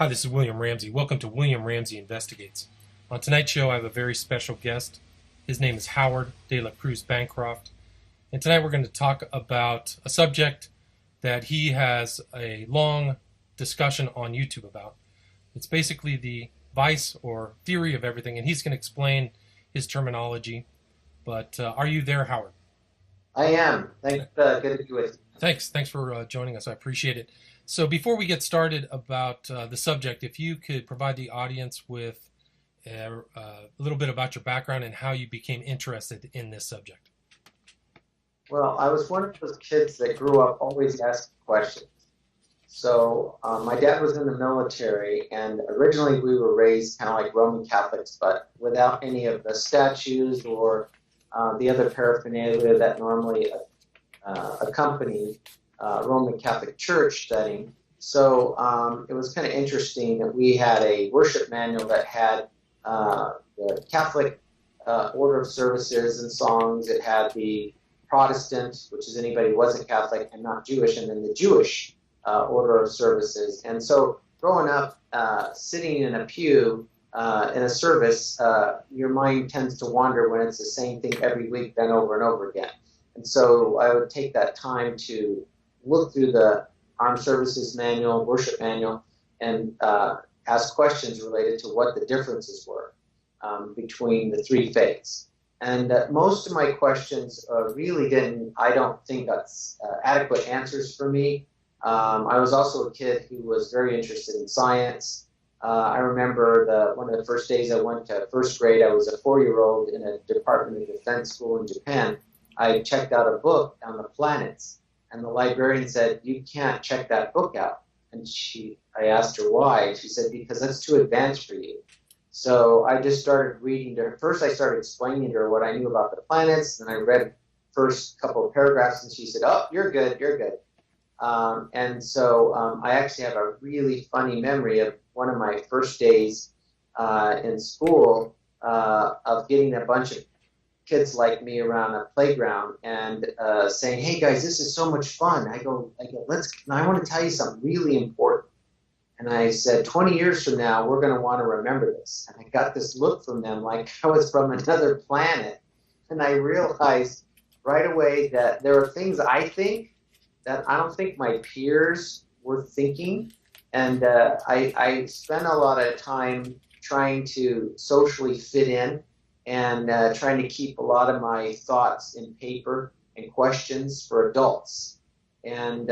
Hi, this is William Ramsey. Welcome to William Ramsey Investigates. On tonight's show, I have a very special guest. His name is Howard DeLaCruz-Bancroft. And tonight we're going to talk about a subject that he has a long discussion on YouTube about. It's basically the vice or theory of everything, and he's going to explain his terminology. But are you there, Howard? I am. Thanks. Good to be with you. Thanks for joining us. I appreciate it. So before we get started about the subject, if you could provide the audience with a little bit about your background and how you became interested in this subject. Well, I was one of those kids that grew up always asking questions. So my dad was in the military, and originally we were raised kind of like Roman Catholics, but without any of the statues or the other paraphernalia that normally accompany Roman Catholic Church setting. So it was kind of interesting that we had a worship manual that had the Catholic order of services and songs. It had the Protestant, which is anybody who wasn't Catholic and not Jewish, and then the Jewish order of services. And so growing up, sitting in a pew in a service, your mind tends to wander when it's the same thing every week, then over and over again. And so I would take that time to look through the Armed Services Manual, Worship Manual, and ask questions related to what the differences were between the three faiths. And most of my questions really didn't, I don't think, got adequate answers for me. I was also a kid who was very interested in science. I remember one of the first days I went to first grade. I was a 4-year-old in a Department of Defense school in Japan. I checked out a book on the planets, and the librarian said, "You can't check that book out." And I asked her why. She said, "Because that's too advanced for you." So I just started reading to her. First, I started explaining to her what I knew about the planets, and I read first couple of paragraphs, and she said, "Oh, you're good, you're good." And so I actually have a really funny memory of one of my first days in school of getting a bunch of kids like me around a playground and saying, "Hey guys, this is so much fun." I go, I want to tell you something really important. And I said, 20 years from now, we're going to want to remember this. And I got this look from them like I was from another planet. And I realized right away that there are things I think that I don't think my peers were thinking. And I spent a lot of time trying to socially fit in and trying to keep a lot of my thoughts in paper and questions for adults. And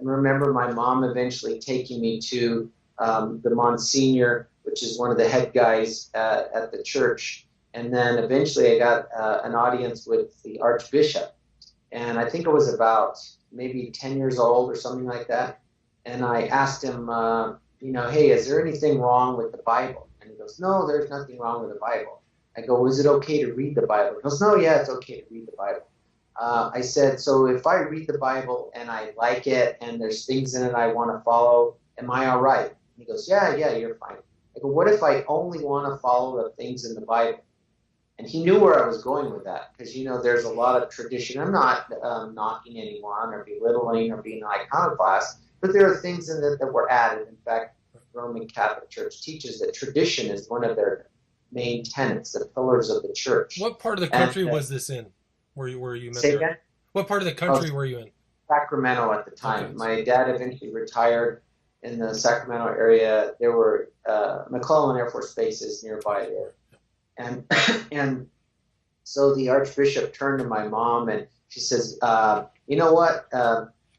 remember my mom eventually taking me to the Monsignor, which is one of the head guys at the church. And then eventually I got an audience with the Archbishop. And I think I was about maybe 10 years old or something like that. And I asked him, "Hey, is there anything wrong with the Bible?" And he goes, "No, there's nothing wrong with the Bible." I go, "Is it okay to read the Bible?" He goes, "No, yeah, it's okay to read the Bible." I said, "So if I read the Bible and I like it and there's things in it I want to follow, am I all right?" And he goes, yeah, you're fine. I go, "What if I only want to follow the things in the Bible?" And he knew where I was going with that because, there's a lot of tradition. I'm not knocking anyone or belittling or being an iconoclast, but there are things in it that were added. In fact, the Roman Catholic Church teaches that tradition is one of their main tenets, the pillars of the church. What part of the country was this in? Where you met Say there? again? What part of the country were you in? Sacramento at the time. Okay. My dad eventually retired in the Sacramento area. There were McClellan Air Force bases nearby there. And so the Archbishop turned to my mom and she says, "You know what?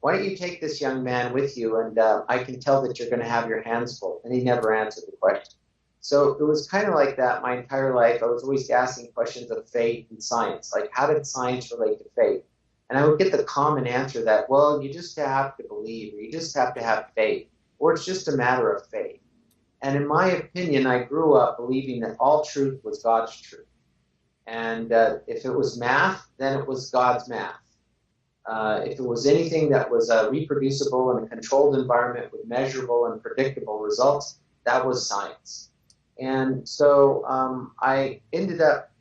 Why don't you take this young man with you, and I can tell that you're going to have your hands full." And he never answered the question. So it was kind of like that my entire life. I was always asking questions of faith and science, like how did science relate to faith? And I would get the common answer that, well, you just have to believe, or you just have to have faith, or it's just a matter of faith. And in my opinion, I grew up believing that all truth was God's truth. And if it was math, then it was God's math. If it was anything that was reproducible in a controlled environment with measurable and predictable results, that was science. And so I ended up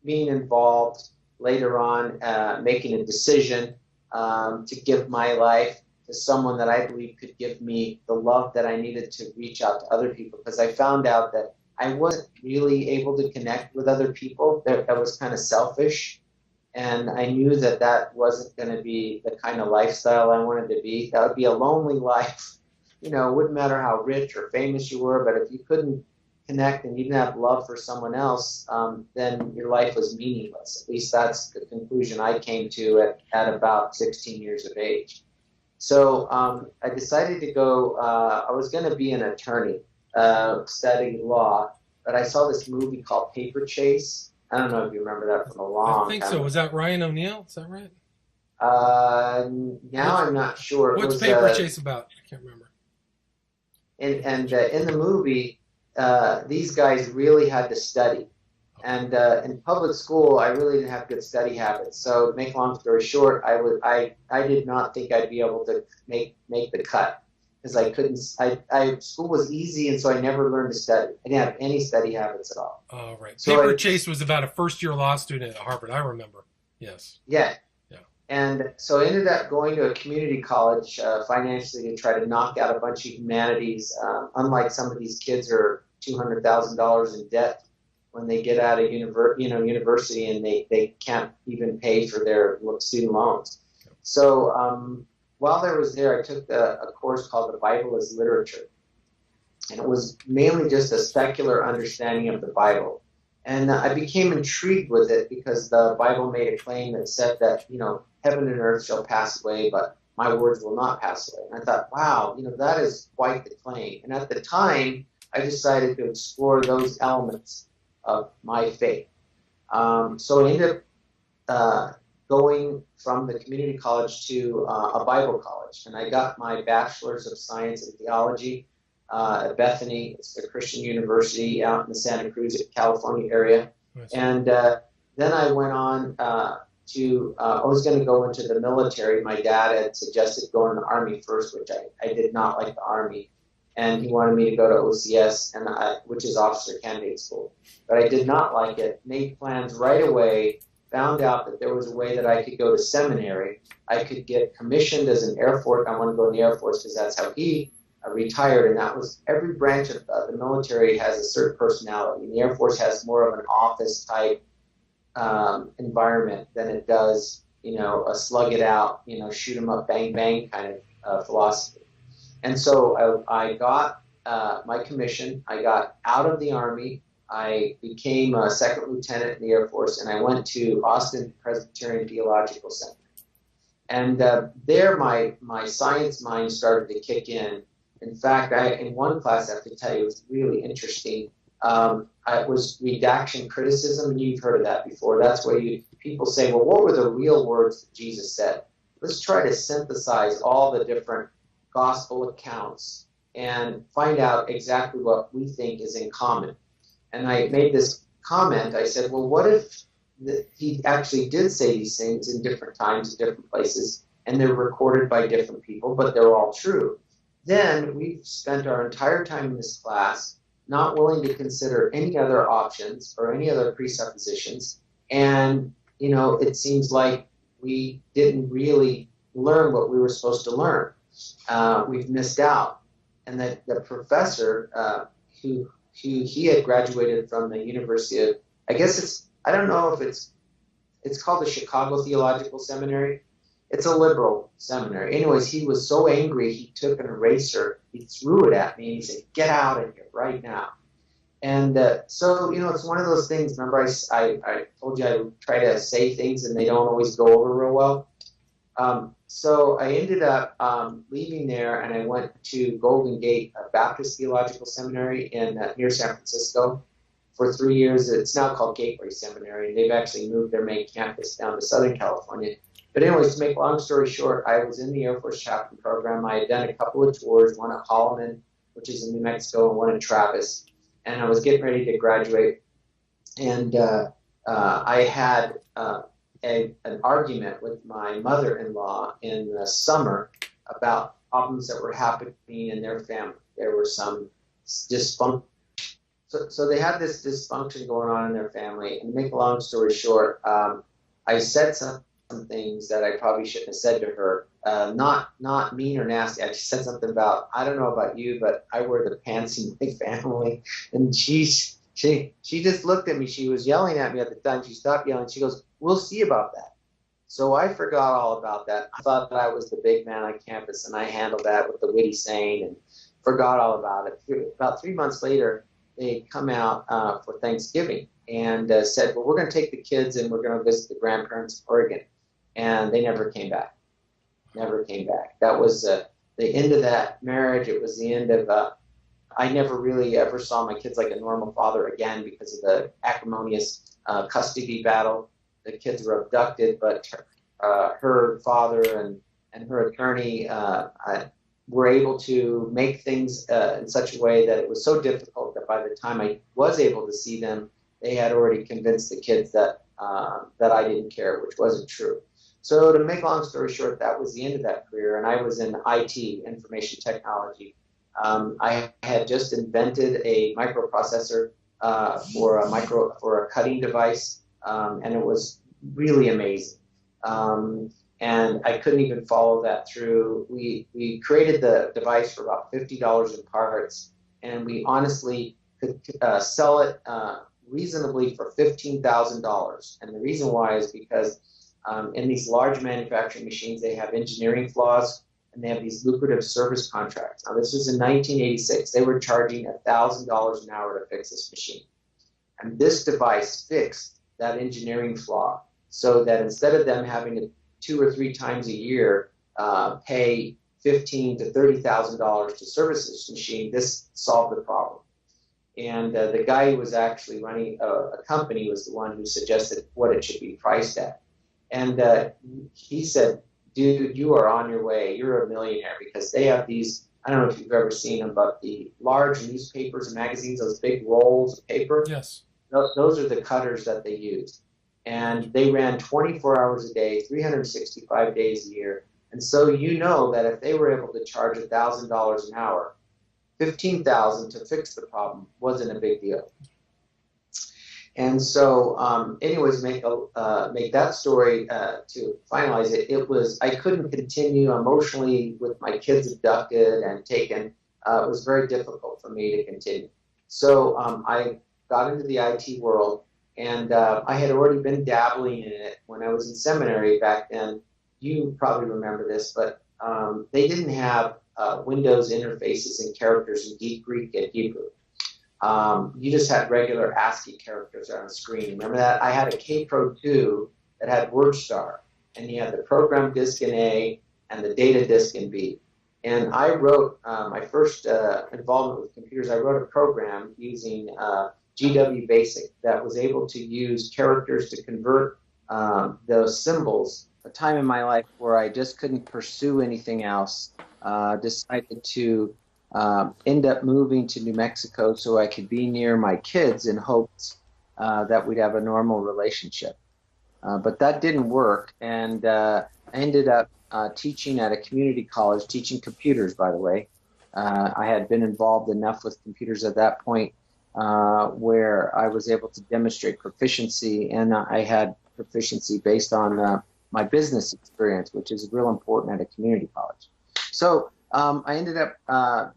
being involved later on, making a decision to give my life to someone that I believe could give me the love that I needed to reach out to other people, because I found out that I wasn't really able to connect with other people. That was kind of selfish. And I knew that that wasn't going to be the kind of lifestyle I wanted to be. That would be a lonely life. You know, it wouldn't matter how rich or famous you were, but if you couldn't connect and you didn't have love for someone else, then your life was meaningless. At least that's the conclusion I came to at about 16 years of age. So I decided to go, I was going to be an attorney, studying law, but I saw this movie called Paper Chase. I don't know if you remember that from a long time. I think so. Was that Ryan O'Neal? Is that right? Now I'm not sure. What's Paper Chase about? I can't remember. And in the movie, these guys really had to study. And in public school, I really didn't have good study habits. So to make a long story short, I did not think I'd be able to make the cut, because I couldn't. School was easy, and so I never learned to study. I didn't have any study habits at all. Oh, right. So Paper Chase was about a first-year law student at Harvard. I remember. Yes. Yeah. And so I ended up going to a community college financially to try to knock out a bunch of humanities. Unlike some of these kids are $200,000 in debt when they get out of university, and they can't even pay for their student loans. So while I was there, I took a course called The Bible as Literature. And it was mainly just a secular understanding of the Bible. And I became intrigued with it because the Bible made a claim that said that, heaven and earth shall pass away, but my words will not pass away. And I thought, wow, that is quite the claim. And at the time, I decided to explore those elements of my faith. So I ended up going from the community college to a Bible college. And I got my Bachelor's of Science in Theology at Bethany. It's a Christian university out in the Santa Cruz, California area. Nice. And then I went on I was going to go into the military. My dad had suggested going in the Army first, which I did not like the Army. And he wanted me to go to OCS, which is Officer Candidate School. But I did not like it, made plans right away, found out that there was a way that I could go to seminary. I could get commissioned as an Air Force. I wanted to go in the Air Force because that's how he retired. And that was, every branch of the military has a certain personality. And the Air Force has more of an office type environment than it does, a slug it out, shoot 'em up, bang, bang kind of philosophy. And so I got my commission. I got out of the Army. I became a second lieutenant in the Air Force, and I went to Austin Presbyterian Theological Center. And there my science mind started to kick in. In fact, in one class, I have to tell you, it was really interesting. It was redaction criticism, and you've heard of that before. That's where people say, well, what were the real words that Jesus said? Let's try to synthesize all the different gospel accounts and find out exactly what we think is in common. And I made this comment. I said, well, what if he actually did say these things in different times, in different places, and they're recorded by different people, but they're all true? Then we've spent our entire time in this class not willing to consider any other options or any other presuppositions. And, it seems like we didn't really learn what we were supposed to learn. We've missed out. And that the professor who he had graduated from the University of, I don't know if it's called the Chicago Theological Seminary. It's a liberal seminary. Anyways, he was so angry, he took an eraser, he threw it at me, and he said, get out of here right now. And so, it's one of those things. Remember, I told you I would try to say things and they don't always go over real well. So I ended up leaving there, and I went to Golden Gate Baptist Theological Seminary in near San Francisco for 3 years. It's now called Gateway Seminary, and they've actually moved their main campus down to Southern California. But anyways, to make a long story short, I was in the Air Force chaplain program. I had done a couple of tours, one at Holloman, which is in New Mexico, and one in Travis. And I was getting ready to graduate. And I had an argument with my mother-in-law in the summer about problems that were happening in their family. There were some dysfunction. So they had this dysfunction going on in their family. And to make a long story short, I said something some things that I probably shouldn't have said to her. Not mean or nasty. I just said something about, I don't know about you, but I wear the pants in my family. And she just looked at me. She was yelling at me at the time. She stopped yelling. She goes, "We'll see about that." So I forgot all about that. I thought that I was the big man on campus, and I handled that with the witty saying and forgot all about it. About 3 months later, they come out for Thanksgiving and said, "Well, we're going to take the kids and we're going to visit the grandparents in Oregon." And they never came back. Never came back. That was the end of that marriage. It was the end of, I never really ever saw my kids like a normal father again because of the acrimonious custody battle. The kids were abducted, but her father and her attorney were able to make things in such a way that it was so difficult that by the time I was able to see them, they had already convinced the kids that I didn't care, which wasn't true. So to make a long story short, that was the end of that career, and I was in IT, information technology. I had just invented a microprocessor for a cutting device, and it was really amazing. And I couldn't even follow that through. We created the device for about $50 in parts, and we honestly could sell it reasonably for $15,000. And the reason why is because in these large manufacturing machines, they have engineering flaws, and they have these lucrative service contracts. Now, this was in 1986. They were charging $1,000 an hour to fix this machine. And this device fixed that engineering flaw so that instead of them having to 2 or 3 times a year pay $15,000 to $30,000 to service this machine, this solved the problem. And the guy who was actually running a company was the one who suggested what it should be priced at. And he said, "Dude, you are on your way. You're a millionaire," because they have these, I don't know if you've ever seen them, but the large newspapers and magazines, those big rolls of paper. Yes. Those are the cutters that they used. And they ran 24 hours a day, 365 days a year. And so you know that if they were able to charge $1,000 an hour, $15,000 to fix the problem wasn't a big deal. And so, anyways, make that story to finalize it. It was, I couldn't continue emotionally with my kids abducted and taken. It was very difficult for me to continue. So I got into the IT world, and I had already been dabbling in it when I was in seminary back then. You probably remember this, but they didn't have Windows interfaces and characters in Greek and Hebrew. You just had regular ASCII characters on the screen. Remember that? I had a K-Pro 2 that had WordStar, and you had the program disk in A and the data disk in B. And I wrote my first involvement with computers. I wrote a program using GW Basic that was able to use characters to convert those symbols. A time in my life where I just couldn't pursue anything else, decided to end up moving to New Mexico so I could be near my kids in hopes that we'd have a normal relationship. But that didn't work, and I ended up teaching at a community college, teaching computers, by the way. I had been involved enough with computers at that point where I was able to demonstrate proficiency, and I had proficiency based on my business experience, which is real important at a community college. So I ended up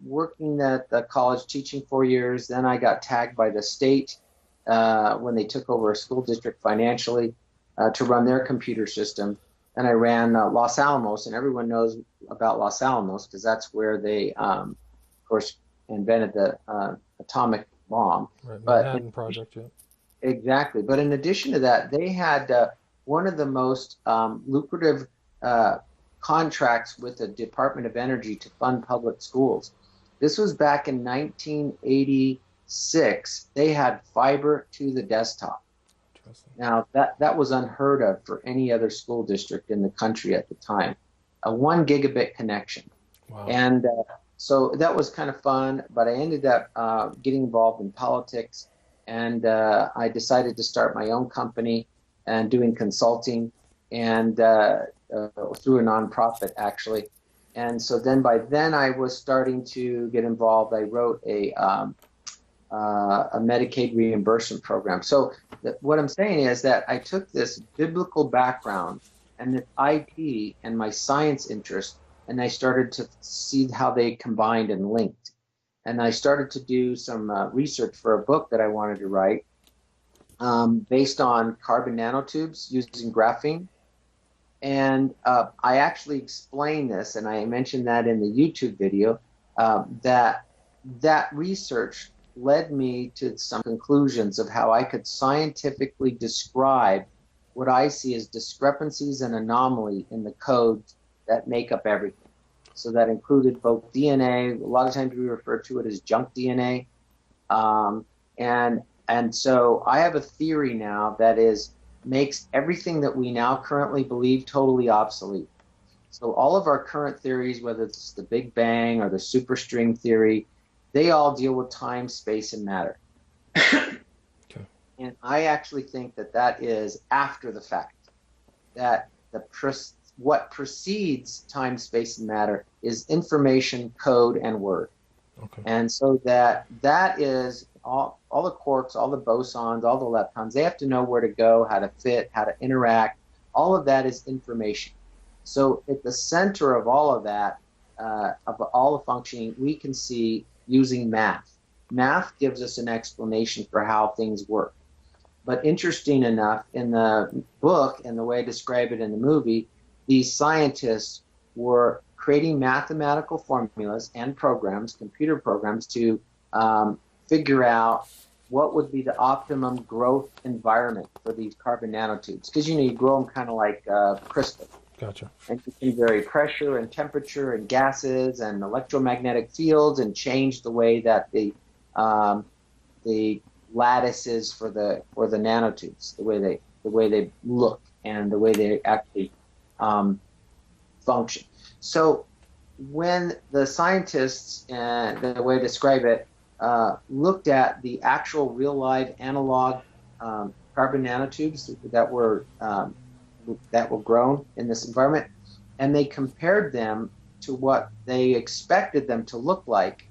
working at the college, teaching 4 years. Then I got tagged by the state when they took over a school district financially to run their computer system. And I ran Los Alamos, and everyone knows about Los Alamos because that's where they, of course, invented the atomic bomb. Right, Manhattan Project, yeah. Exactly. But in addition to that, they had one of the most lucrative contracts with the Department of Energy to fund public schools. This was back in 1986. They had fiber to the desktop. Now, that was unheard of for any other school district in the country at the time. A 1 gigabit connection. Wow. And so that was kind of fun, but I ended up getting involved in politics, and I decided to start my own company and doing consulting, and through a nonprofit, actually. And so then by then I was starting to get involved. I wrote a Medicaid reimbursement program. So what I'm saying is that I took this biblical background and the IP and my science interest, and I started to see how they combined and linked. And I started to do some research for a book that I wanted to write based on carbon nanotubes using graphene. And I actually explained this, and I mentioned that in the YouTube video, that research led me to some conclusions of how I could scientifically describe what I see as discrepancies and anomaly in the codes that make up everything. So that included both DNA. A lot of times we refer to it as junk DNA. And so I have a theory now that makes everything that we now currently believe totally obsolete. So all of our current theories, whether it's the Big Bang or the superstring theory, they all deal with time, space, and matter. Okay. And I actually think that is after the fact. That what precedes time, space, and matter is information, code, and word. Okay. And so that is all the quarks, all the bosons, all the leptons, they have to know where to go, how to fit, how to interact. All of that is information. So at the center of all of that, of all the functioning, we can see using math. Math gives us an explanation for how things work. But interesting enough, in the book and the way I describe it in the movie, these scientists were creating mathematical formulas and programs, computer programs, to figure out what would be the optimum growth environment for these carbon nanotubes. Because, you grow them kind of like crystal. Gotcha. And you can vary pressure and temperature and gases and electromagnetic fields and change the way that the lattice is for the nanotubes, the way they look and the way they actually function. So when the scientists, the way to describe it, looked at the actual real live analog carbon nanotubes that were grown in this environment, and they compared them to what they expected them to look like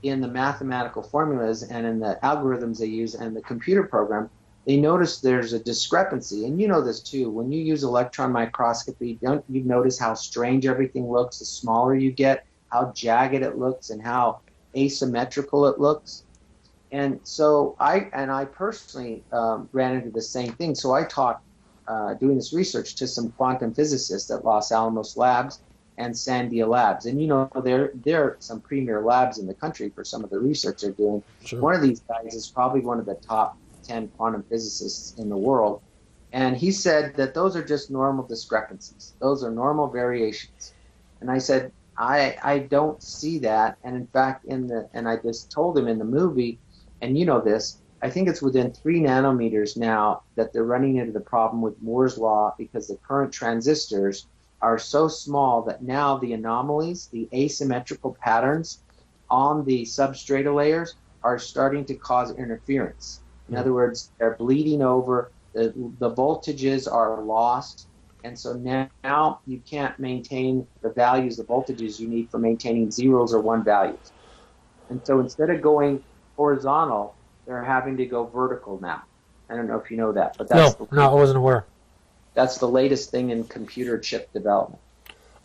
in the mathematical formulas and in the algorithms they use and the computer program, they noticed there's a discrepancy. And you know this too, when you use electron microscopy, don't you notice how strange everything looks? The smaller you get, how jagged it looks and how asymmetrical it looks. And so I personally ran into the same thing. So I talked doing this research to some quantum physicists at Los Alamos Labs and Sandia Labs. And there are some premier labs in the country for some of the research they're doing. Sure. One of these guys is probably one of the top 10 quantum physicists in the world. And he said that those are just normal discrepancies. Those are normal variations. And I said, I don't see that. And in fact, and I just told him in the movie, and you know this, I think it's within 3 nanometers now that they're running into the problem with Moore's law, because the current transistors are so small that now the anomalies, the asymmetrical patterns on the substrata layers are starting to cause interference. In other words, they're bleeding over, the voltages are lost, and so now you can't maintain the values, the voltages you need for maintaining zeros or one values. And so instead of going horizontal, they're having to go vertical now. I don't know if you know that, but that's no, I wasn't aware. That's the latest thing in computer chip development.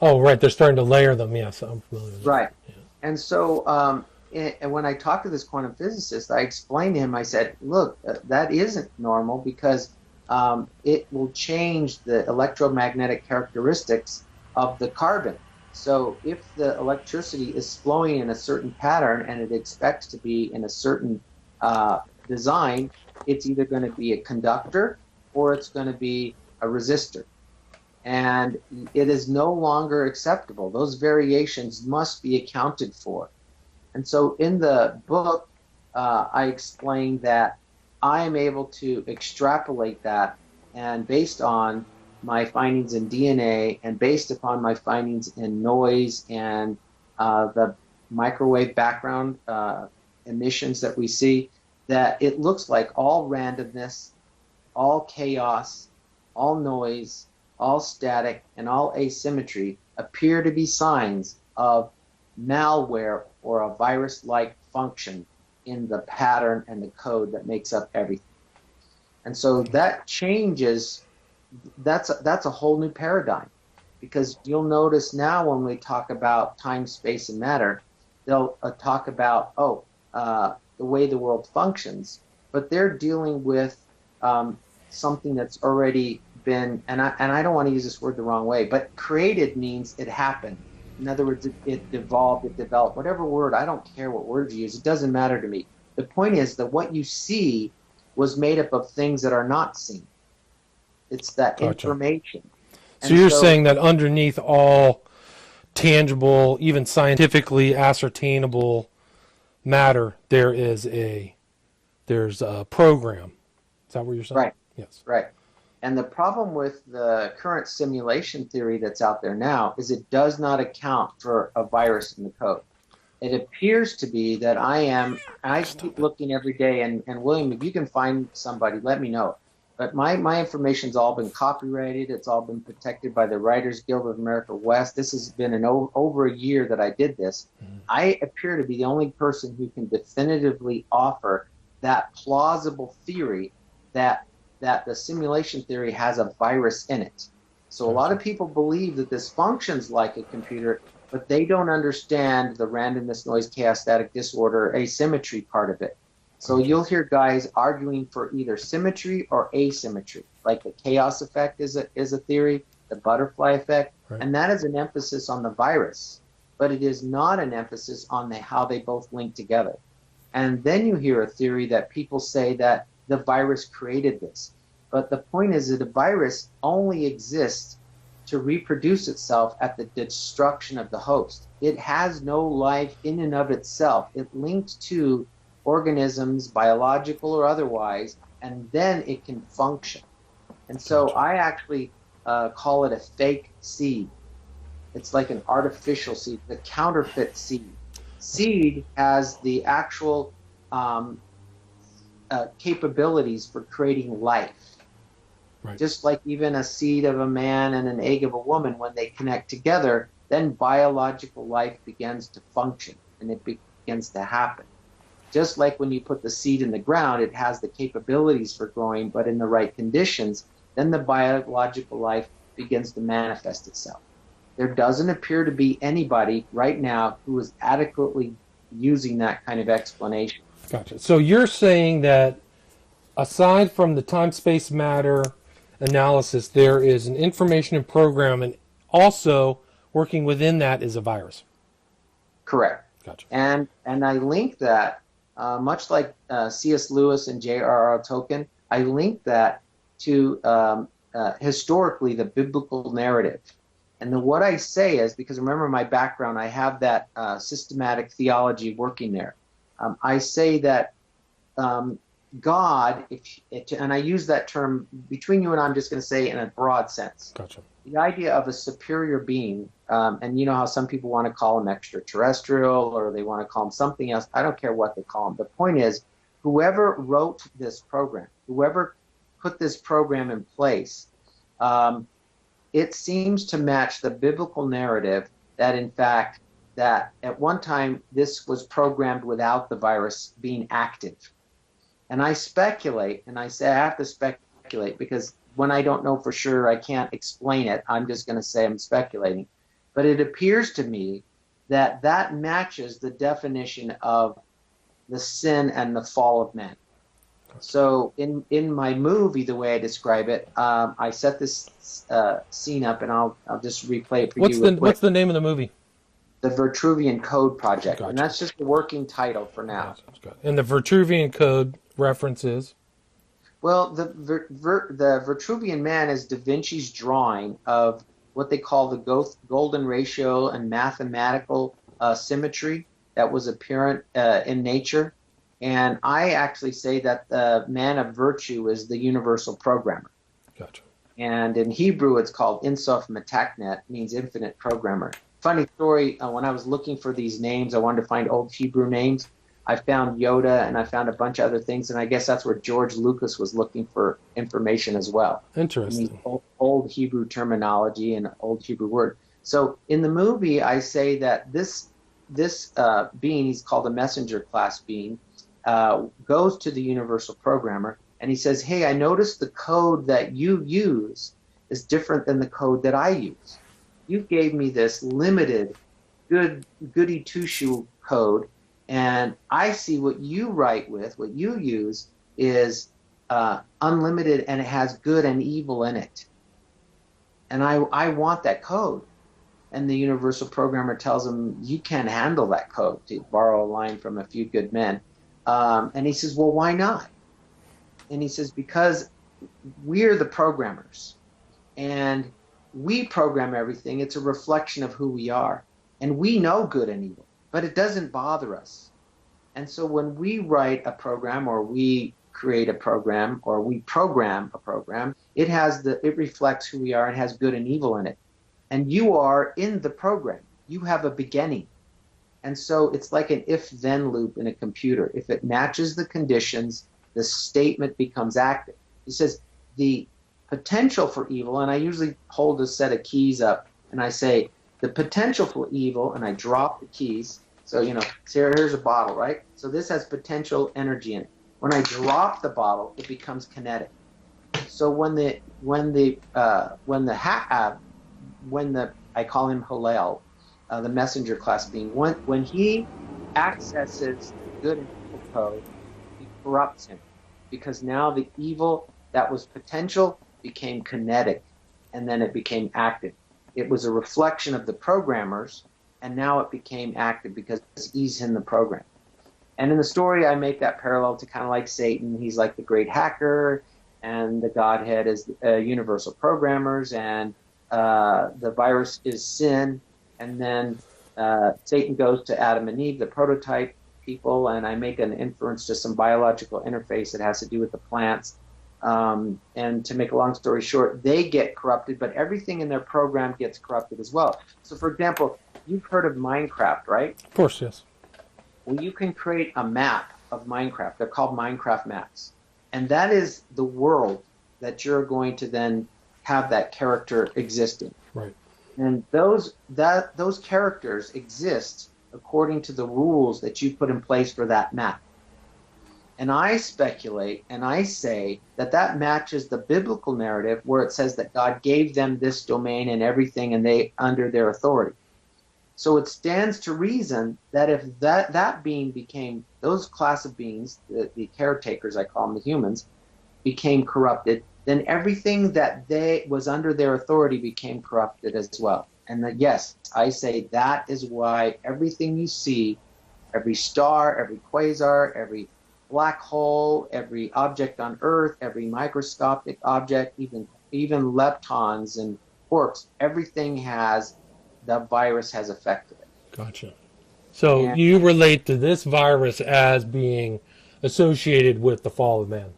Oh, right, they're starting to layer them. Yes, I'm familiar with that. Right. Yeah. And so and when I talked to this quantum physicist, I explained to him, I said, look, that isn't normal because it will change the electromagnetic characteristics of the carbon. So if the electricity is flowing in a certain pattern and it expects to be in a certain design, it's either going to be a conductor or it's going to be a resistor. And it is no longer acceptable. Those variations must be accounted for. And so in the book, I explained that I am able to extrapolate that, and based on my findings in DNA and based upon my findings in noise and the microwave background emissions that we see, that it looks like all randomness, all chaos, all noise, all static, and all asymmetry appear to be signs of malware or a virus-like function in the pattern and the code that makes up everything. And so that changes that's a whole new paradigm, because you'll notice now when we talk about time, space, and matter, they'll talk about the way the world functions, but they're dealing with something that's already been, and I don't want to use this word the wrong way, but created means it happened. In other words, it evolved, it developed, whatever word, I don't care what word you use, it doesn't matter to me. The point is that what you see was made up of things that are not seen. It's that Gotcha. information. So you're saying that underneath all tangible, even scientifically ascertainable matter, there's a program. Is that what you're saying? Right. Yes. Right. And the problem with the current simulation theory that's out there now is it does not account for a virus in the code. It appears to be that I keep looking every day, and William, if you can find somebody, let me know. But my information's all been copyrighted. It's all been protected by the Writers Guild of America West. This has been over a year that I did this. Mm-hmm. I appear to be the only person who can definitively offer that plausible theory that the simulation theory has a virus in it. So a lot of people believe that this functions like a computer, but they don't understand the randomness, noise, chaos, static disorder, asymmetry part of it. So you'll hear guys arguing for either symmetry or asymmetry, like the chaos effect is a theory, the butterfly effect, right. And that is an emphasis on the virus, but it is not an emphasis on how they both link together. And then you hear a theory that people say that the virus created this. But the point is that a virus only exists to reproduce itself at the destruction of the host. It has no life in and of itself. It links to organisms, biological or otherwise, and then it can function. And so I actually call it a fake seed. It's like an artificial seed, the counterfeit seed. Seed has the actual capabilities for creating life. Right. Just like even a seed of a man and an egg of a woman, when they connect together, then biological life begins to function and it begins to happen. Just like when you put the seed in the ground, it has the capabilities for growing, but in the right conditions, then the biological life begins to manifest itself. There doesn't appear to be anybody right now who is adequately using that kind of explanation. Gotcha. So you're saying that aside from the time-space matter analysis, there is an information and program, and also working within that is a virus. Correct. Gotcha. And I link that, much like C.S. Lewis and J.R.R. Tolkien, I link that to historically the biblical narrative. And what I say is, because remember my background, I have that systematic theology working there. I say that God, and I use that term between you and I, I'm just going to say in a broad sense. Gotcha. The idea of a superior being, and you know how some people want to call him extraterrestrial or they want to call him something else. I don't care what they call him. The point is, whoever wrote this program, whoever put this program in place, it seems to match the biblical narrative that, in fact, that at one time this was programmed without the virus being active. And I speculate, and I say I have to speculate because when I don't know for sure, I can't explain it. I'm just going to say I'm speculating. But it appears to me that that matches the definition of the sin and the fall of man. So in my movie, the way I describe it, I set this scene up, and I'll just replay it for you. What's the name of the movie? The Vitruvian Code Project. Gotcha. And that's just the working title for now. And the Vitruvian Code references? Well, the Vitruvian Man is Da Vinci's drawing of what they call the golden ratio and mathematical symmetry that was apparent in nature. And I actually say that the man of virtue is the universal programmer. Gotcha. And in Hebrew, it's called Ein Sof Metaknet, means infinite programmer. Funny story, when I was looking for these names, I wanted to find old Hebrew names. I found Yoda, and I found a bunch of other things, and I guess that's where George Lucas was looking for information as well. Interesting. Old Hebrew terminology and old Hebrew word. So in the movie, I say that this being, he's called a messenger class being, goes to the universal programmer, and he says, hey, I noticed the code that you use is different than the code that I use. You gave me this limited, goody two-shoe code, and I see what you write with, what you use is unlimited, and it has good and evil in it. And I want that code. And the universal programmer tells him, you can't handle that code, to borrow a line from A Few Good Men. And he says, well, why not? And he says, because we're the programmers, and we program everything. It's a reflection of who we are. And we know good and evil, but it doesn't bother us. And so when we write a program, or we create a program, or we program a program, it reflects who we are and has good and evil in it. And you are in the program. You have a beginning. And so it's like an if-then loop in a computer. If it matches the conditions, the statement becomes active. He says the potential for evil, and I usually hold a set of keys up and I say the potential for evil, and I drop the keys. So, here's a bottle, right? So this has potential energy in it. When I drop the bottle, it becomes kinetic. So when I call him Hillel, the messenger class being, when he accesses good and evil code, he corrupts him, because now the evil that was potential became kinetic, and then it became active. It was a reflection of the programmers, and now it became active because he's in the program. And in the story, I make that parallel to kind of like Satan. He's like the great hacker, and the Godhead is universal programmers, and the virus is sin. And then Satan goes to Adam and Eve, the prototype people, and I make an inference to some biological interface that has to do with the plants. And to make a long story short, they get corrupted, but everything in their program gets corrupted as well. So, for example, you've heard of Minecraft, right? Of course, yes. Well, you can create a map of Minecraft. They're called Minecraft maps. And that is the world that you're going to then have that character existing. Right. And those characters exist according to the rules that you put in place for that map. And I speculate and I say that matches the biblical narrative where it says that God gave them this domain and everything, and they under their authority. So it stands to reason that if that being became, those class of beings, the caretakers, I call them, the humans, became corrupted, then everything that was under their authority became corrupted as well. And yes, I say that is why everything you see, every star, every quasar, every black hole, every object on Earth, every microscopic object, even leptons and quarks, everything the virus has affected it. Gotcha. So you relate to this virus as being associated with the fall of man.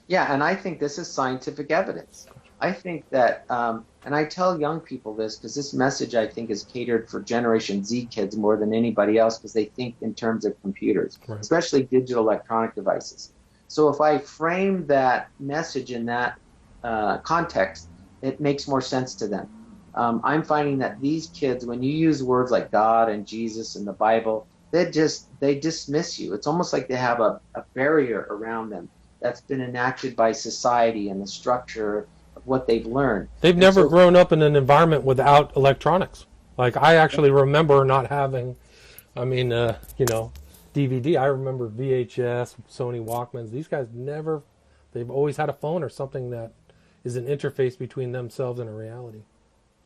Yeah, and I think this is scientific evidence. I think that, and I tell young people this because this message, I think, is catered for Generation Z kids more than anybody else because they think in terms of computers, right, especially digital electronic devices. So if I frame that message in that context, it makes more sense to them. I'm finding that these kids, when you use words like God and Jesus and the Bible, they dismiss you. It's almost like they have a barrier around them that's been enacted by society and the structure of what they've learned. They've never grown up in an environment without electronics. Like, I actually remember not having, DVD. I remember VHS, Sony Walkmans. These guys they've always had a phone or something that is an interface between themselves and a reality.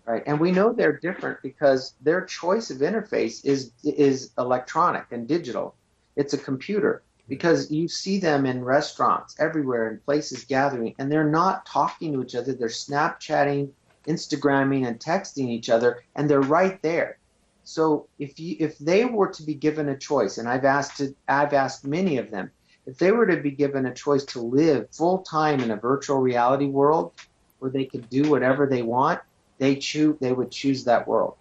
Right, and we know they're different because their choice of interface is electronic and digital. It's a computer. Because you see them in restaurants, everywhere, in places gathering, and they're not talking to each other. They're Snapchatting, Instagramming, and texting each other, and they're right there. So if they were to be given a choice, and I've asked many of them, if they were to be given a choice to live full time in a virtual reality world where they could do whatever they want, they would choose that world.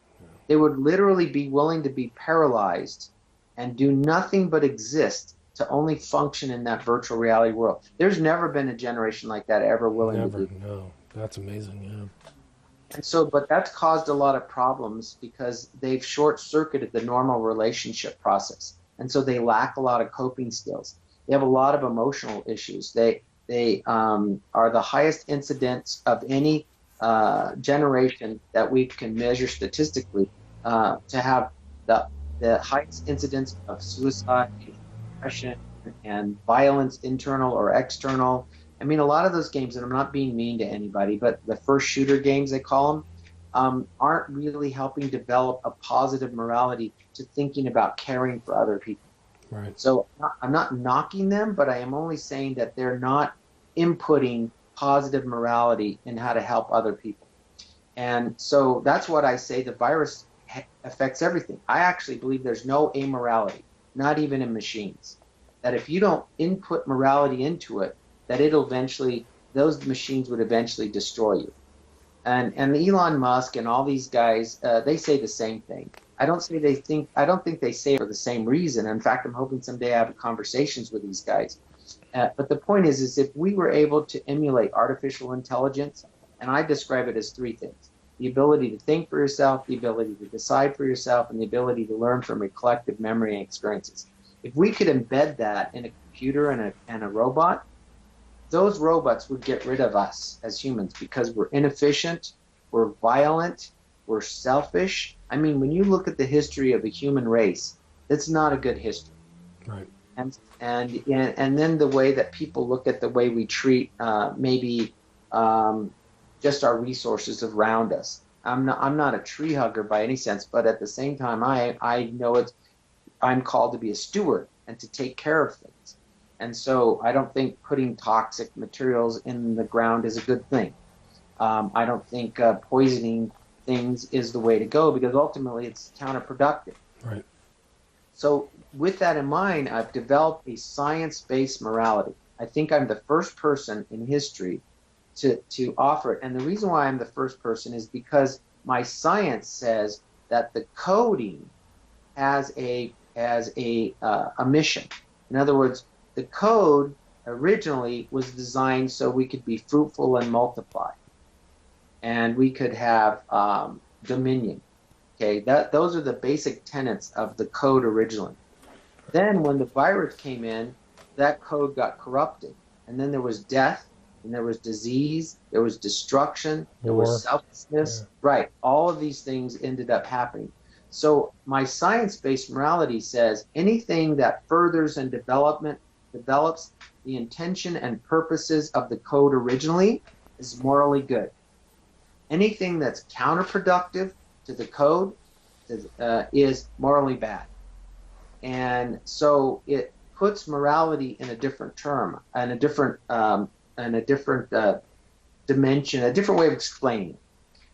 They would literally be willing to be paralyzed and do nothing but exist to only function in that virtual reality world. There's never been a generation like that ever willing to do. No, that's amazing, yeah. And so, but that's caused a lot of problems because they've short-circuited the normal relationship process. And so they lack a lot of coping skills. They have a lot of emotional issues. They are the highest incidence of any generation that we can measure statistically to have the highest incidence of suicide, depression, and violence, internal or external. I mean, a lot of those games, and I'm not being mean to anybody, but the first shooter games, they call them, aren't really helping develop a positive morality to thinking about caring for other people. Right. So I'm not knocking them, but I am only saying that they're not inputting positive morality in how to help other people. And so that's what I say the virus affects everything. I actually believe there's no amorality, not even in machines. That if you don't input morality into it, that those machines would eventually destroy you. And Elon Musk and all these guys, they say the same thing. I don't think they say it for the same reason. In fact, I'm hoping someday I have conversations with these guys. But the point is if we were able to emulate artificial intelligence, and I describe it as three things: the ability to think for yourself, the ability to decide for yourself, and the ability to learn from your collective memory and experiences. If we could embed that in a computer and a robot, those robots would get rid of us as humans because we're inefficient, we're violent, we're selfish. I mean, when you look at the history of the human race, it's not a good history. Right. And then the way that people look at the way we treat maybe just our resources around us. I'm not a tree hugger by any sense, but at the same time, I know I'm called to be a steward and to take care of things. And so I don't think putting toxic materials in the ground is a good thing. I don't think poisoning things is the way to go because ultimately it's counterproductive. Right. So with that in mind, I've developed a science-based morality. I think I'm the first person in history to offer it. And the reason why I'm the first person is because my science says that the coding has a mission. In other words, the code originally was designed so we could be fruitful and multiply, and we could have dominion. Okay, those are the basic tenets of the code originally. Then when the virus came in, that code got corrupted, and then there was death, and there was disease, there was destruction, there was selflessness. Yeah. Right, all of these things ended up happening. So my science-based morality says anything that furthers and develops the intention and purposes of the code originally is morally good. Anything that's counterproductive to the code is morally bad. And so it puts morality in a different term, and a different dimension, a different way of explaining it,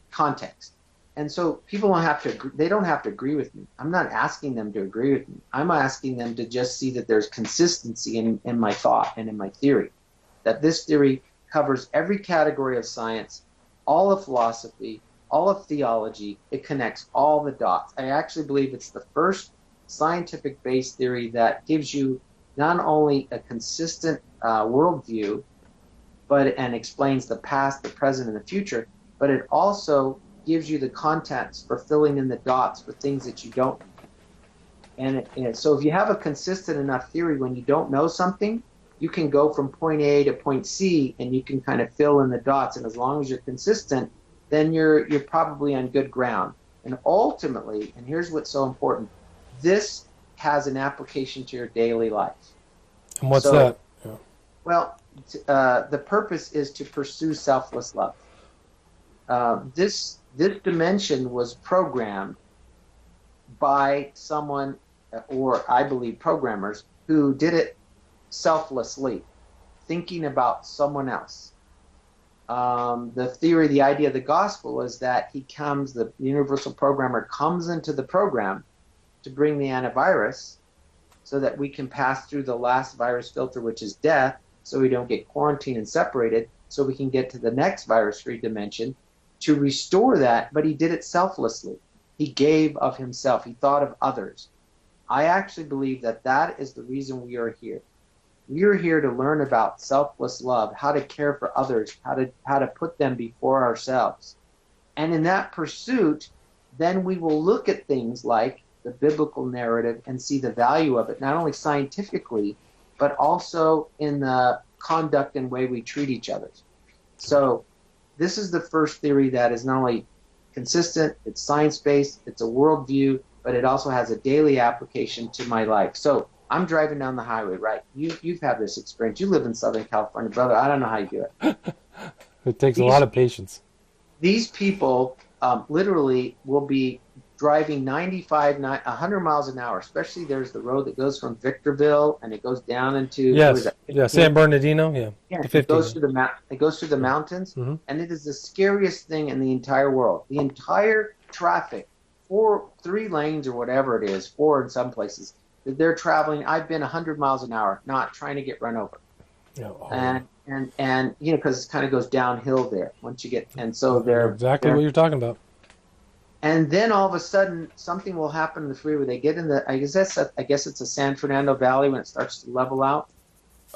context. And so people don't have to agree with me. I'm not asking them to agree with me. I'm asking them to just see that there's consistency in my thought and in my theory, that this theory covers every category of science, all of philosophy, all of theology. It connects all the dots. I actually believe it's the first scientific-based theory that gives you not only a consistent worldview, and explains the past, the present, and the future, but it also gives you the context for filling in the dots for things that you don't know. And so if you have a consistent enough theory, when you don't know something, you can go from point A to point C, and you can kind of fill in the dots. And as long as you're consistent, then you're probably on good ground. And ultimately, and here's what's so important, this has an application to your daily life. And what's that? Yeah. Well, the purpose is to pursue selfless love. This dimension was programmed by someone, or I believe programmers, who did it selflessly, thinking about someone else. The idea of the gospel is that the universal programmer comes into the program to bring the antivirus so that we can pass through the last virus filter, which is death, so we don't get quarantined and separated, so we can get to the next virus-free dimension to restore that. But he did it selflessly. He gave of himself. He thought of others. I actually believe that is the reason we are here. We are here to learn about selfless love, how to care for others, how to put them before ourselves. And in that pursuit, then we will look at things like the biblical narrative and see the value of it, not only scientifically, but also in the conduct and way we treat each other. So this is the first theory that is not only consistent, it's science-based, it's a worldview, but it also has a daily application to my life. So I'm driving down the highway, right? You've had this experience. You live in Southern California, brother. I don't know how you do it. It takes a lot of patience. These people literally will be driving 100 miles an hour, especially there's the road that goes from Victorville and it goes down into San Bernardino, it goes through the mountains, Mm-hmm. and it is the scariest thing in the entire world. The entire traffic, 3 lanes or whatever it is, 4 in some places, that they're traveling. I've been 100 miles an hour, not trying to get run over. And because it kind of goes downhill there once you get, and so they're exactly what you're talking about. And then all of a sudden, something will happen in the freeway. They get in I guess it's a San Fernando Valley when it starts to level out.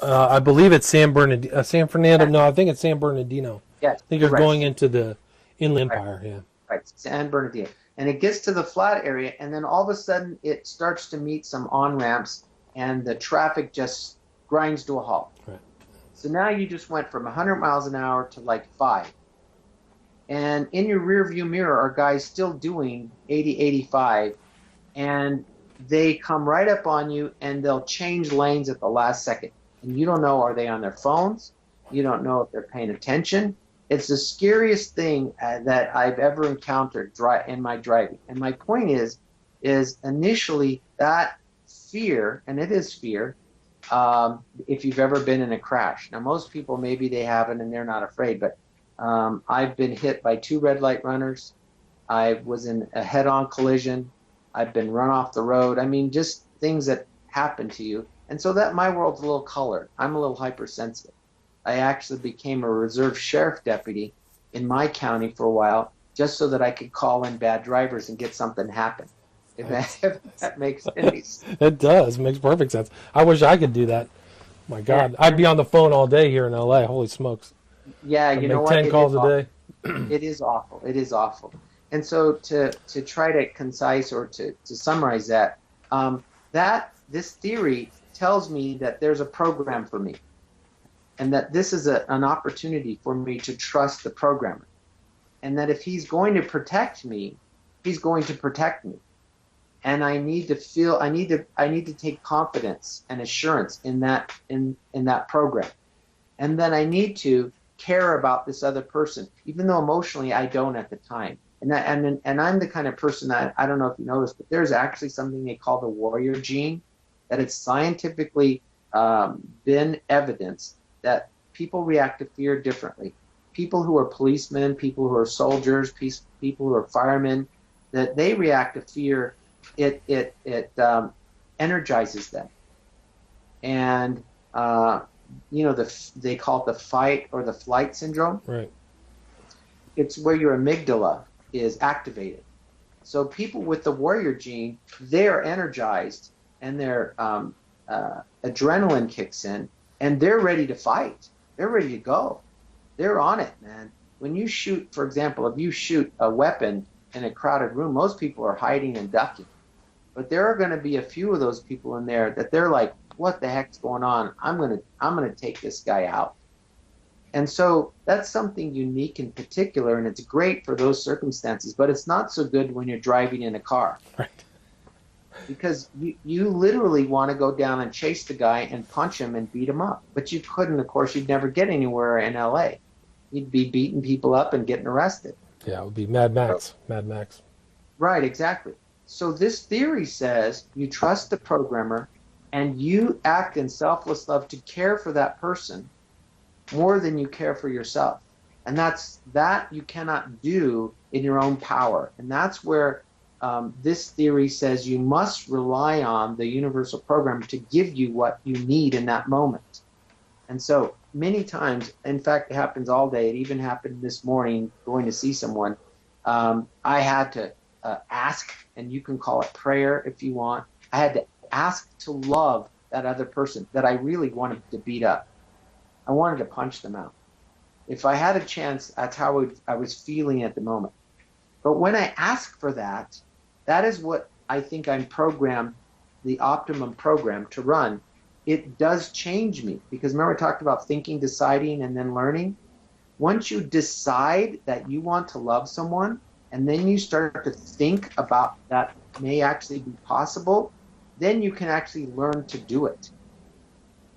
I believe it's San Fernando. No, I think it's San Bernardino. Yeah, I think you're going into the Inland Empire. Yeah. Right, San Bernardino. And it gets to the flat area, and then all of a sudden it starts to meet some on-ramps, and the traffic just grinds to a halt. Right. So now you just went from 100 miles an hour to like 5. And in your rear view mirror are guys still doing 80, 85, and they come right up on you and they'll change lanes at the last second. And you don't know, are they on their phones? You don't know if they're paying attention. It's the scariest thing that I've ever encountered in my driving. And my point is initially that fear, and it is fear, if you've ever been in a crash. Now, most people, maybe they haven't and they're not afraid, but I've been hit by 2 red light runners. I was in a head-on collision. I've been run off the road. I mean, just things that happen to you. And so that my world's a little colored. I'm a little hypersensitive. I actually became a reserve sheriff deputy in my county for a while just so that I could call in bad drivers and get something happen. If that makes any sense. It does. It makes perfect sense. I wish I could do that. My God. I'd be on the phone all day here in L.A. Holy smokes. Yeah, I'd you know make what? 10 calls a day. It is awful. It is awful. And so to try to concise or to summarize that, this theory tells me that there's a program for me and that this is an opportunity for me to trust the programmer. And that if he's going to protect me, he's going to protect me. And I need to take confidence and assurance in that program. And then I need to care about this other person, even though emotionally I don't at the time. And I'm the kind of person that, I don't know if you know this, but there's actually something they call the warrior gene, that it's scientifically been evidenced that people react to fear differently. People who are policemen, people who are soldiers, people who are firemen, that they react to fear. It energizes them, and they call it the fight or the flight syndrome. Right. It's where your amygdala is activated. So people with the warrior gene, they are energized, and their adrenaline kicks in, and they're ready to fight. They're ready to go. They're on it, man. When you shoot, for example, if you shoot a weapon in a crowded room, most people are hiding and ducking. But there are going to be a few of those people in there that they're like, what the heck's going on? I'm gonna take this guy out. And so that's something unique in particular, and it's great for those circumstances, but it's not so good when you're driving in a car. Right. Because you literally want to go down and chase the guy and punch him and beat him up. But you couldn't, of course, you'd never get anywhere in LA. You'd be beating people up and getting arrested. Yeah, it would be Mad Max. Mad Max. Right, exactly. So this theory says you trust the programmer and you act in selfless love to care for that person more than you care for yourself. And that you cannot do in your own power. And that's where this theory says you must rely on the universal program to give you what you need in that moment. And so many times, in fact, it happens all day. It even happened this morning going to see someone. I had to ask, and you can call it prayer if you want. I had to ask to love that other person that I really wanted to beat up. I wanted to punch them out. If I had a chance, that's how I was feeling at the moment. But when I ask for that, that is what I think I'm programmed, the optimum program to run. It does change me, because remember I talked about thinking, deciding, and then learning? once you decide that you want to love someone, and then you start to think about that may actually be possible, then you can actually learn to do it.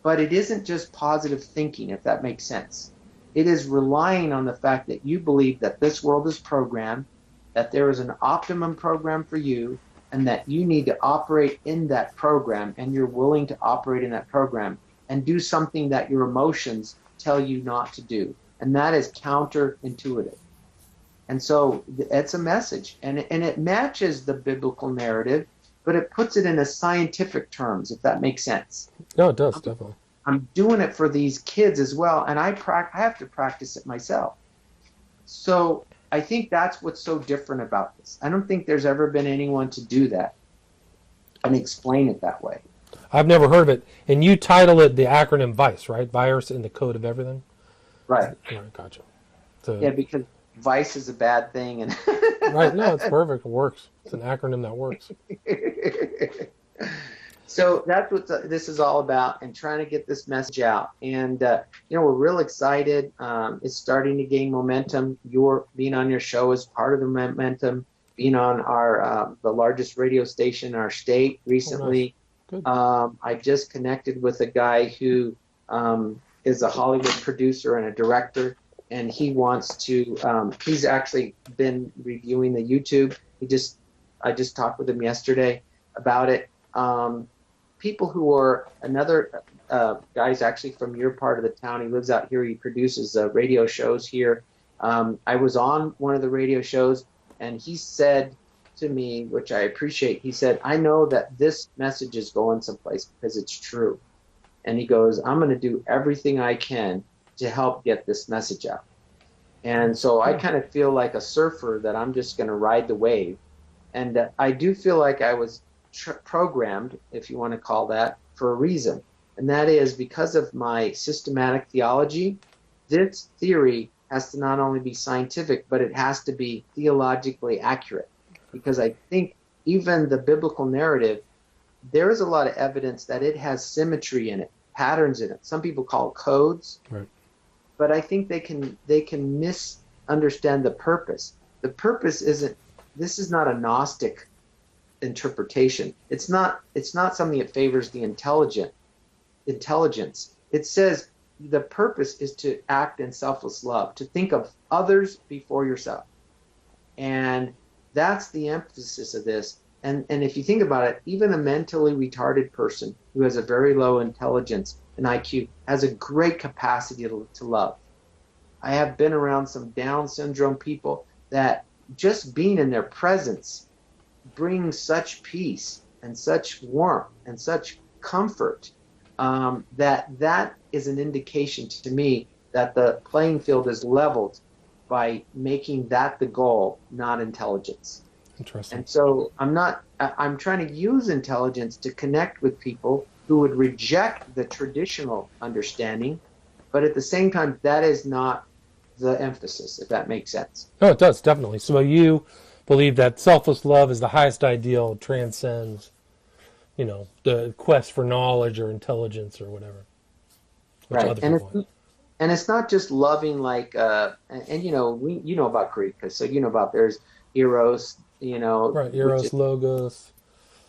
But it isn't just positive thinking, if that makes sense. It is relying on the fact that you believe that this world is programmed, that there is an optimum program for you, and that you need to operate in that program, and you're willing to operate in that program and do something that your emotions tell you not to do. And that is counterintuitive. And so it's a message, and it matches the biblical narrative, but it puts it in a scientific terms, if that makes sense. No, it does, definitely. I'm doing it for these kids as well, and I have to practice it myself. So I think that's what's so different about this. I don't think there's ever been anyone to do that and explain it that way. I've never heard of it. And you title it the acronym VICE, right? Virus in the Code of Everything? Right. Yeah, gotcha. So, yeah, because vice is a bad thing. And right, no, it's perfect. It works. It's an acronym that works. So that's what this is all about, and trying to get this message out. And, we're real excited. It's starting to gain momentum. Your being on your show is part of the momentum. Being on our the largest radio station in our state recently. Oh, nice. Good. I just connected with a guy who is a Hollywood producer and a director, and he wants to. He's actually been reviewing the YouTube. I just talked with him yesterday about it. People who are another guy's actually from your part of the town. He lives out here. He produces radio shows here. I was on one of the radio shows, and he said to me, which I appreciate, he said, I know that this message is going someplace because it's true. And he goes, I'm going to do everything I can to help get this message out. And so I kind of feel like a surfer that I'm just going to ride the wave. And I do feel like I was programmed, if you want to call that, for a reason. And that is because of my systematic theology. This theory has to not only be scientific, but it has to be theologically accurate. Because I think even the biblical narrative, there is a lot of evidence that it has symmetry in it, patterns in it. Some people call it codes. Right. But I think they can misunderstand the purpose. The purpose isn't, this is not a Gnostic interpretation. It's not something that favors the intelligence. It says the purpose is to act in selfless love, to think of others before yourself. And that's the emphasis of this. And if you think about it, even a mentally retarded person who has a very low intelligence and IQ has a great capacity to love. I have been around some Down syndrome people that just being in their presence brings such peace and such warmth and such comfort that is an indication to me that the playing field is leveled by making that the goal, not intelligence. Interesting. And so I'm trying to use intelligence to connect with people who would reject the traditional understanding, but at the same time, that is not the emphasis, if that makes sense. No, it does, definitely. So you believe that selfless love is the highest ideal, transcends, the quest for knowledge or intelligence or whatever. Right. And it's not just loving like, you know about Greek, so you know about there's Eros, right, Eros, Logos.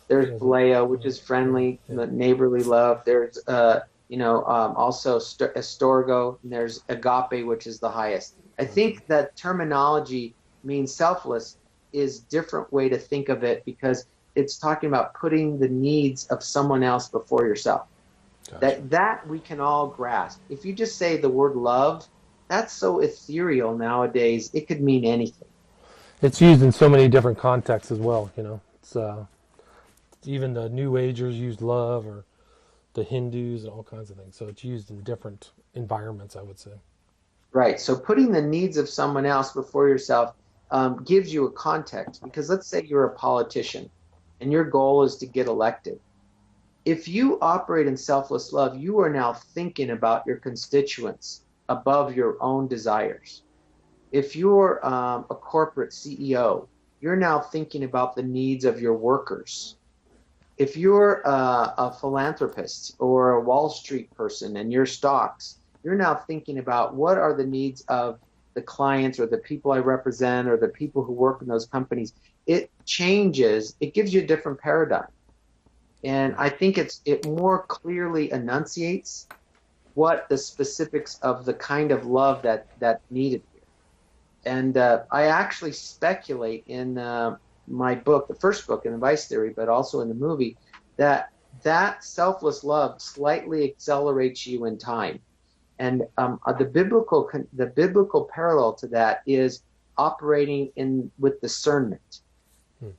There's Phileo, which is friendly, neighborly love. There's, also Estorgo, and there's Agape, which is the highest. I think that terminology means selfless is a different way to think of it because it's talking about putting the needs of someone else before yourself. Gotcha. That we can all grasp. If you just say the word love, that's so ethereal nowadays. It could mean anything. It's used in so many different contexts as well. It's even the New Agers used love, or the Hindus, and all kinds of things. So it's used in different environments, I would say. Right. So putting the needs of someone else before yourself gives you a context. Because let's say you're a politician and your goal is to get elected. If you operate in selfless love, you are now thinking about your constituents above your own desires. If you're a corporate CEO, you're now thinking about the needs of your workers. If you're a philanthropist or a Wall Street person and your stocks, you're now thinking about what are the needs of the clients or the people I represent or the people who work in those companies. It changes, it gives you a different paradigm. And I think it more clearly enunciates what the specifics of the kind of love that needed here. And I actually speculate in my book, the first book in the Vice Theory, but also in the movie, that selfless love slightly accelerates you in time. And the biblical parallel to that is operating with discernment.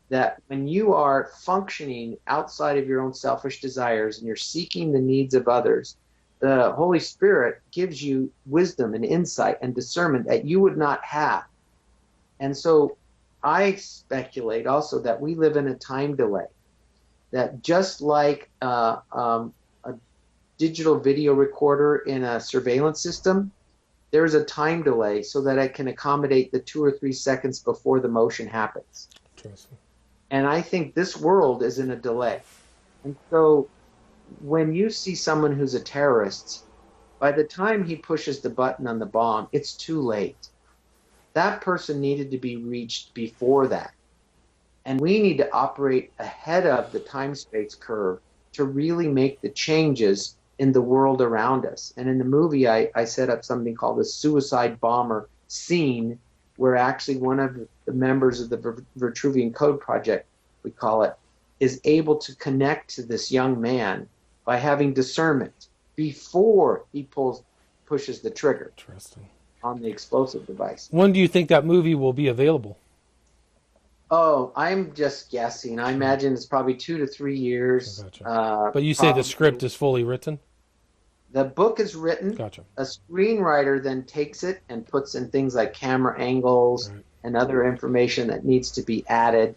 That when you are functioning outside of your own selfish desires and you're seeking the needs of others, the Holy Spirit gives you wisdom and insight and discernment that you would not have. And so I speculate also that we live in a time delay, that just like a digital video recorder in a surveillance system, there's a time delay so that it can accommodate the 2 or 3 seconds before the motion happens. Interesting. And I think this world is in a delay. And so when you see someone who's a terrorist, by the time he pushes the button on the bomb, it's too late. That person needed to be reached before that. And we need to operate ahead of the time-space curve to really make the changes in the world around us. And in the movie, I set up something called the suicide bomber scene, where actually one of the members of the Vitruvian Code Project, we call it, is able to connect to this young man by having discernment before he pushes the trigger on the explosive device. When do you think that movie will be available? Oh, I'm just guessing. I imagine it's probably 2 to 3 years. Gotcha. But you say the script is fully written? The book is written. Gotcha. A screenwriter then takes it and puts in things like camera angles and other information that needs to be added.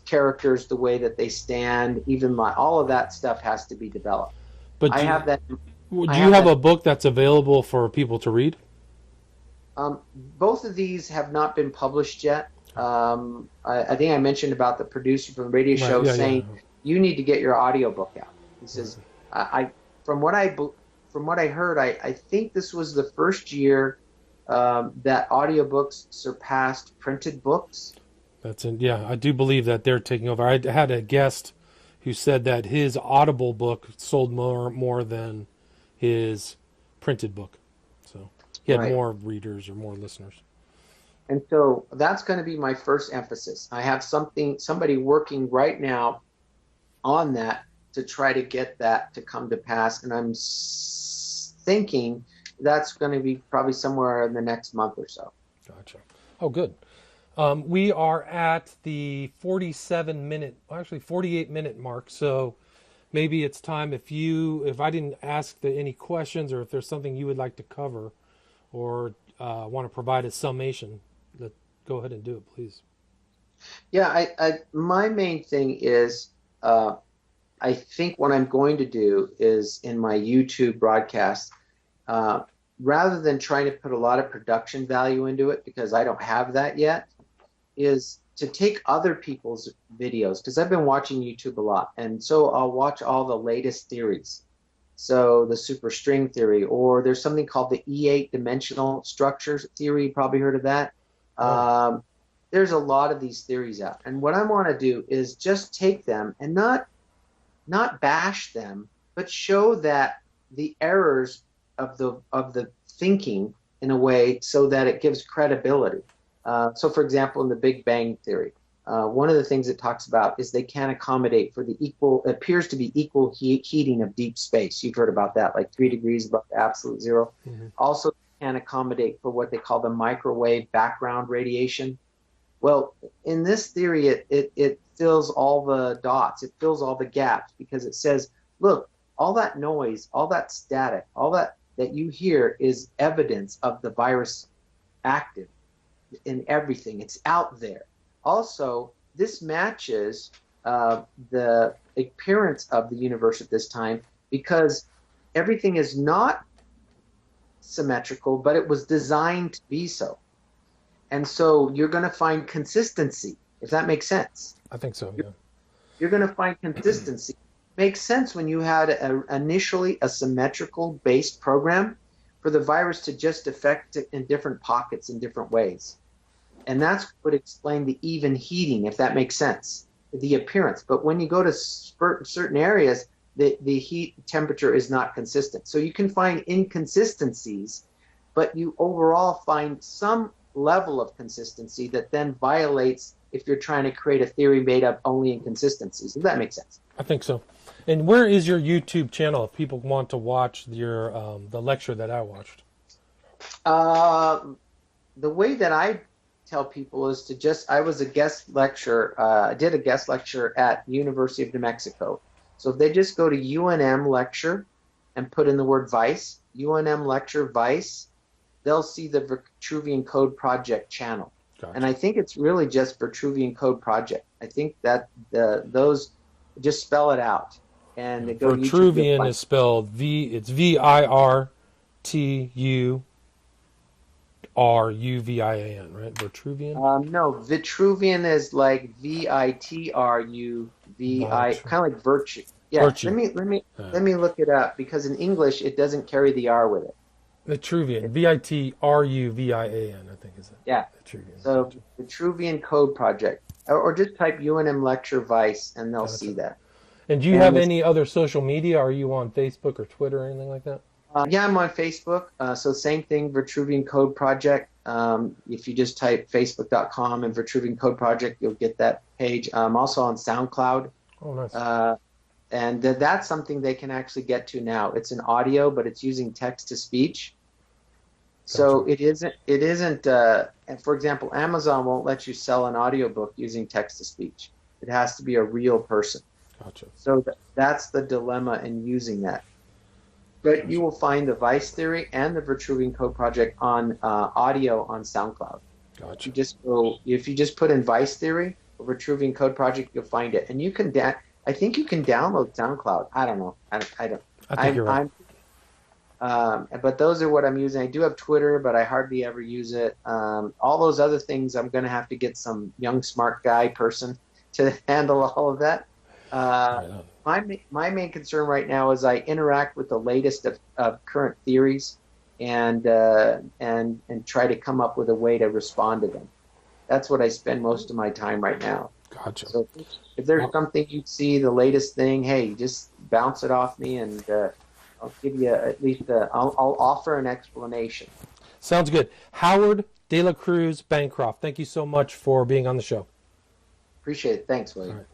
Characters, the way that they stand, even all of that stuff has to be developed. But I have that. Do you have a book that's available for people to read? Both of these have not been published yet. I think I mentioned about the producer from the radio show saying you need to get your audiobook out. He says, from what I heard, I think this was the first year that audiobooks surpassed printed books. I do believe that they're taking over. I had a guest who said that his Audible book sold more than his printed book. So he had more readers or more listeners. And so that's going to be my first emphasis. I have somebody working right now on that to try to get that to come to pass. And I'm thinking that's going to be probably somewhere in the next month or so. Gotcha. Oh, good. We are at the 48-minute mark. So maybe it's time if I didn't ask any questions or if there's something you would like to cover or want to provide a summation, go ahead and do it, please. Yeah, my main thing is I think what I'm going to do is in my YouTube broadcast, rather than trying to put a lot of production value into it because I don't have that yet, is to take other people's videos, because I've been watching YouTube a lot, and so I'll watch all the latest theories. So the superstring theory, or there's something called the E8 dimensional structures theory. You probably heard of that. There's a lot of these theories out, and what I want to do is just take them and not bash them, but show that the errors of the thinking in a way so that it gives credibility. So, for example, in the Big Bang Theory, one of the things it talks about is they can't accommodate for appears to be equal heating of deep space. You've heard about that, like 3 degrees above absolute zero. Mm-hmm. Also, can't accommodate for what they call the microwave background radiation. Well, in this theory, it fills all the dots. It fills all the gaps because it says, look, all that noise, all that static, all that you hear is evidence of the virus active in everything. It's out there. Also, this matches the appearance of the universe at this time because everything is not symmetrical, but it was designed to be so. And so you're going to find consistency, if that makes sense. I think so, yeah. You're going to find consistency makes sense when you had initially a symmetrical based program for the virus to just affect it in different pockets in different ways. And that's what would explain the even heating, if that makes sense, the appearance. But when you go to certain areas, the heat temperature is not consistent. So you can find inconsistencies, but you overall find some level of consistency that then violates if you're trying to create a theory made up only inconsistencies. Does that make sense? I think so. And where is your YouTube channel if people want to watch your the lecture that I watched? The way that I tell people is to just, I was a guest lecturer, I did a guest lecture at University of New Mexico. So if they just go to UNM lecture and put in the word Vice, UNM lecture Vice, they'll see the Vitruvian Code Project channel. Gotcha. And I think it's really just Vitruvian Code Project. I think that those, just spell it out. And they go Vitruvian YouTube, is spelled it's VIRTURUVIAN, right? Vitruvian? No, Vitruvian is like VITRUVI, kind of like virtue. Yeah, virtue. Let me look it up, because in English it doesn't carry the R with it. Vitruvian, VITRUVIAN, I think is it. Yeah. Vitruvian. So Vitruvian Code Project, or just type UNM lecture Vice, and they'll see that. And do you have any other social media? Are you on Facebook or Twitter or anything like that? Yeah, I'm on Facebook. So same thing, Vitruvian Code Project. If you just type facebook.com and Vitruvian Code Project, you'll get that page. I'm also on SoundCloud. Oh, nice. And that's something they can actually get to now. It's an audio, but it's using text to speech. Gotcha. So it isn't. For example, Amazon won't let you sell an audiobook using text to speech. It has to be a real person. Gotcha. So that's the dilemma in using that. But you will find the Vice theory and the Vitruvian Code Project on audio on SoundCloud. Gotcha. If you just put in Vice theory or Vitruvian Code Project, you'll find it. And you can I think you can download SoundCloud. I don't know. I don't. I think you're right. But those are what I'm using. I do have Twitter, but I hardly ever use it. All those other things, I'm going to have to get some young smart guy person to handle all of that. My main concern right now is I interact with the latest of current theories and try to come up with a way to respond to them. That's what I spend most of my time right now. Gotcha. So if there's something you see, the latest thing, hey, just bounce it off me, and I'll give you at least I'll offer an explanation. Sounds good. Howard DeLaCruz-Bancroft, thank you so much for being on the show. Appreciate it. Thanks, William. All right.